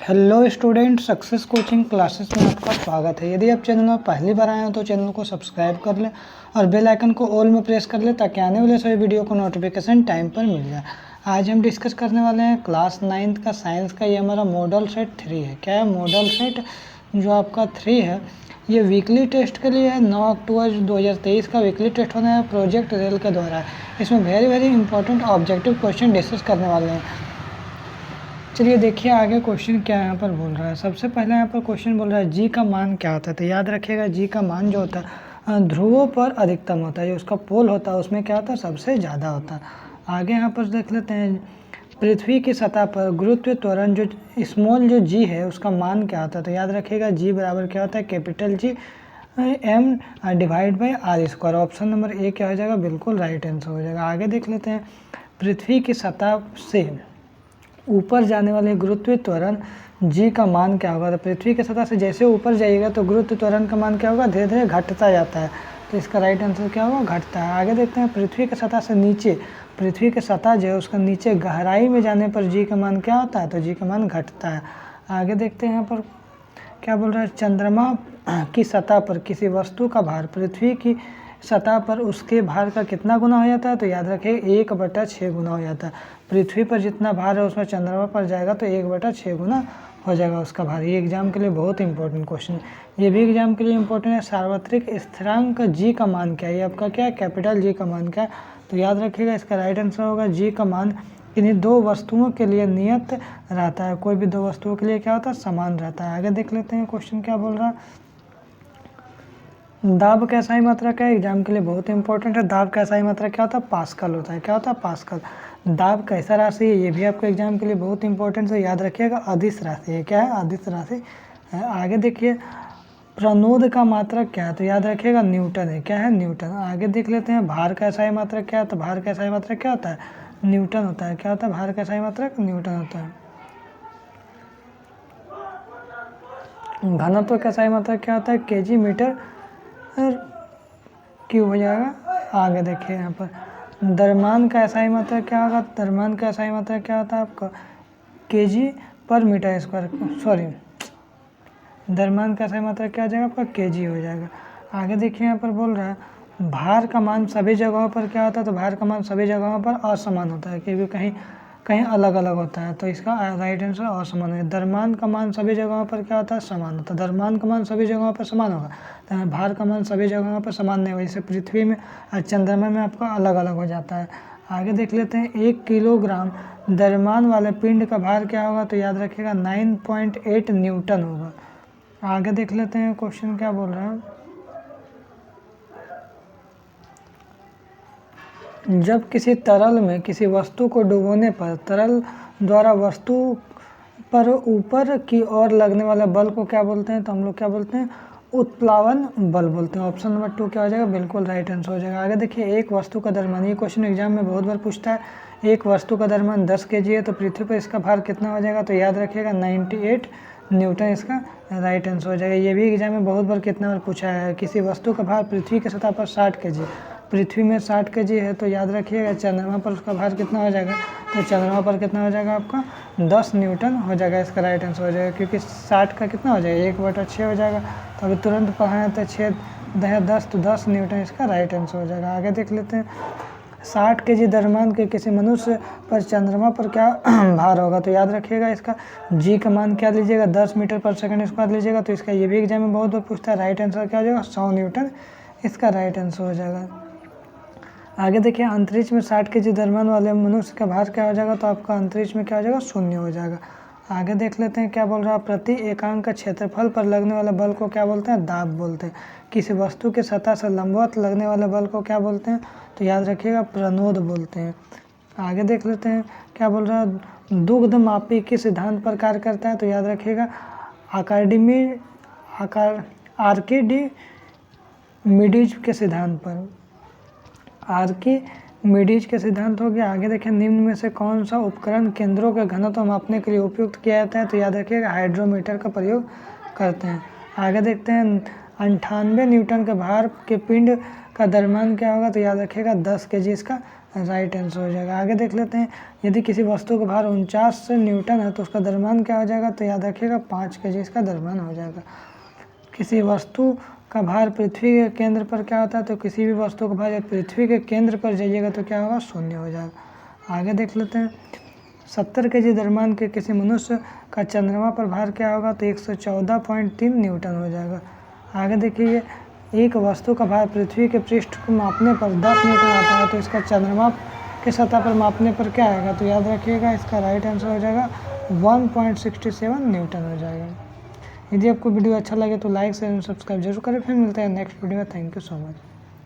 Hello student, success coaching classes में आपका स्वागत है। यदि आप चैनल में पहली बार आए हो तो चैनल को सब्सक्राइब कर लें और बेल आइकन को ऑल में प्रेस कर लें ताकि आने वाले सभी वीडियो को नोटिफिकेशन टाइम पर मिल जाए। आज हम डिस्कस करने वाले हैं क्लास 9th का साइंस का। ये हमारा मॉडल सेट 3 है। क्या है मॉडल सेट जो आपका 3 है, ये वीकली टेस्ट के लिए है। 9 अक्टूबर 2023 का वीकली टेस्ट होना है प्रोजेक्ट रेल के द्वारा। इसमें very important objective question discuss करने वाले हैं। चलिए देखिए आगे क्वेश्चन क्या यहाँ पर बोल रहा है। सबसे पहले यहाँ पर क्वेश्चन बोल रहा है जी का मान क्या होता है। तो याद रखिएगा जी का मान जो होता है ध्रुवों पर अधिकतम होता है। जो उसका पोल होता है उसमें क्या होता है, सबसे ज़्यादा होता है। आगे यहाँ पर देख लेते हैं, पृथ्वी की सतह पर गुरुत्व त्वरण जो स्मॉल जो जी है उसका मान क्या होता है। तो याद रखिएगा जी बराबर क्या होता है, capital G M divide by R square. Option number A क्या हो जाएगा, बिल्कुल राइट आंसर हो जाएगा। आगे देख लेते हैं, पृथ्वी की सतह से ऊपर जाने वाले गुरुत्व त्वरण जी का मान क्या होगा। तो पृथ्वी की सतह से जैसे ऊपर जाइएगा तो गुरुत्व त्वरण का मान क्या होगा, धीरे धीरे घटता जाता है। तो इसका राइट आंसर क्या होगा, घटता है। आगे देखते हैं, पृथ्वी की सतह से नीचे, पृथ्वी की सतह जो है उसका नीचे गहराई में जाने पर जी का मान क्या होता है, तो जी का मान घटता है। आगे देखते हैं यहाँ पर क्या बोल रहा है, चंद्रमा की सतह पर किसी वस्तु का भार पृथ्वी की सतह पर उसके भार का कितना गुना हो जाता है। तो याद रखें 1/6 गुना हो जाता है। पृथ्वी पर जितना भार है उसमें चंद्रमा पर जाएगा तो 1/6 गुना हो जाएगा उसका भार। ये एग्जाम के लिए बहुत इंपॉर्टेंट क्वेश्चन है। ये भी एग्जाम के लिए इंपॉर्टेंट है। सार्वत्रिक स्थिरांक जी का मान क्या है, ये आपका क्या है, कैपिटल जी का मान क्या है। तो याद रखिएगा इसका राइट आंसर होगा जी का मान किन्हीं दो वस्तुओं के लिए नियत रहता है। कोई भी दो वस्तुओं के लिए क्या होता है, समान रहता है। आगे देख लेते हैं क्वेश्चन क्या बोल रहा है। दाब का SI मात्रक है, एग्जाम के लिए बहुत इंपॉर्टेंट है। दाब का SI मात्रक क्या होता है, पास्कल होता है। क्या होता है, पास्कल। दाब कैसा राशि है, ये भी आपको एग्जाम के लिए बहुत इंपॉर्टेंट है। याद रखिएगा अदिश राशि है। क्या है, अदिश राशि है। आगे देखिए, प्रणोद का मात्रक क्या है। तो याद रखिएगा न्यूटन है। क्या है, न्यूटन। आगे देख लेते हैं, भार का SI मात्रक क्या है। तो भार का SI मात्रक क्या होता है, न्यूटन होता है। क्या होता है, भार का SI मात्रक न्यूटन होता है। घनत्व का SI मात्रक क्या होता है, kg मीटर क्यों हो जाएगा। आगे देखिए यहाँ पर, द्रव्यमान का SI मात्रक क्या होगा। द्रव्यमान का SI मात्रक क्या होता है आपका, kg पर मीटर स्क्वायर। सॉरी, द्रव्यमान का SI मात्रक क्या हो जाएगा आपका, kg हो जाएगा। आगे देखिए यहाँ पर बोल रहा है, भार का मान सभी जगहों पर क्या होता है। तो भार का मान सभी जगहों पर असमान होता है, क्योंकि कहीं कहीं अलग अलग होता है। तो इसका राइट आंसर असमान है। द्रव्यमान का मान सभी जगहों पर क्या होता है, समान होता है। द्रव्यमान का मान सभी जगहों पर समान होगा, तो भार का मान सभी जगहों पर समान नहीं होगा। जैसे पृथ्वी में और चंद्रमा में आपका अलग अलग हो जाता है। आगे देख लेते हैं, 1 किलोग्राम द्रव्यमान वाले पिंड का भार क्या होगा। तो याद रखिएगा 9.8 न्यूटन होगा। आगे देख लेते हैं क्वेश्चन क्या बोल रहा है। जब किसी तरल में किसी वस्तु को डुबोने पर तरल द्वारा वस्तु पर ऊपर की ओर लगने वाले बल को क्या बोलते हैं। तो हम लोग क्या बोलते हैं, उत्प्लावन बल बोलते हैं। ऑप्शन नंबर 2 क्या हो जाएगा, बिल्कुल राइट आंसर हो जाएगा। आगे देखिए, एक वस्तु का द्रव्यमान, ये क्वेश्चन एग्जाम में बहुत बार पूछता है। एक वस्तु का द्रव्यमान 10 kg है तो पृथ्वी पर इसका भार कितना हो जाएगा। तो याद रखिएगा 98 न्यूटन इसका राइट आंसर हो जाएगा। ये भी एग्जाम में बहुत बार कितना बार पूछा है, किसी वस्तु का भार पृथ्वी की सतह पर 60 kg, पृथ्वी में 60 kg है तो याद रखिएगा चंद्रमा पर उसका भार कितना हो जाएगा। तो चंद्रमा पर कितना हो जाएगा आपका 10 न्यूटन हो जाएगा। इसका राइट आंसर हो जाएगा, क्योंकि 60 का कितना हो जाएगा, 1/6 हो जाएगा। तो अभी तुरंत पढ़ाएं तो 6 10 तो 10 न्यूटन इसका राइट आंसर हो जाएगा। आगे देख लेते हैं, 60 kg द्रव्यमान के किसी मनुष्य पर चंद्रमा पर क्या भार होगा। तो याद रखिएगा इसका जी का मान क्या लीजिएगा, 10 मीटर पर सेकंड स्क्वायर लीजिएगा। तो इसका ये भी एग्जाम में बहुत बार पूछता है। राइट आंसर क्या हो जाएगा, 100 न्यूटन इसका राइट आंसर हो जाएगा। आगे देखिए, अंतरिक्ष में 60 kg द्रव्यमान वाले मनुष्य का भार क्या हो जाएगा। तो आपका अंतरिक्ष में क्या हो जाएगा, 0 हो जाएगा। आगे देख लेते हैं क्या बोल रहा है, प्रति एकांक क्षेत्रफल पर लगने वाले बल को क्या बोलते हैं, दाब बोलते हैं। किसी वस्तु के सतह से लंबवत लगने वाले बल को क्या बोलते हैं। तो याद रखिएगा प्रणोद बोलते हैं। आगे देख लेते हैं क्या बोल रहा है, दुग्ध मापी किस सिद्धांत पर कार्य करता है। तो याद रखिएगा आर्किमिडीज के सिद्धांत पर, आर्किमिडीज के सिद्धांत हो गया। आगे देखें, निम्न में से कौन सा उपकरण केंद्रों के घनत्व मापने के लिए उपयुक्त किया जाता है। तो याद रखिएगा हाइड्रोमीटर का प्रयोग करते हैं। आगे देखते हैं, 98 न्यूटन के भार के पिंड का द्रव्यमान क्या होगा। तो याद रखिएगा 10 kg इसका राइट आंसर हो जाएगा। आगे देख लेते हैं, यदि किसी वस्तु का भार 49 न्यूटन है तो उसका द्रव्यमान क्या हो जाएगा, तो याद रखिएगा 5 kg इसका द्रव्यमान हो जाएगा। किसी वस्तु का भार पृथ्वी के केंद्र पर क्या होता है, तो किसी भी वस्तु का भार पृथ्वी के केंद्र पर जाइएगा तो क्या होगा, 0 हो जाएगा। आगे देख लेते हैं, 70 kg द्रव्यमान के किसी मनुष्य का चंद्रमा पर भार क्या होगा, तो 114.3 न्यूटन हो जाएगा। आगे देखिए, एक वस्तु का भार पृथ्वी के पृष्ठ को मापने पर 10 न्यूटन आता है तो इसका चंद्रमा के सतह पर मापने पर क्या आएगा, तो याद रखिएगा इसका राइट आंसर हो जाएगा 1.67 न्यूटन हो जाएगा। यदि आपको वीडियो अच्छा लगे तो लाइक शेयर सब्सक्राइब जरूर करें। फिर मिलते हैं नेक्स्ट वीडियो में। Thank you so much.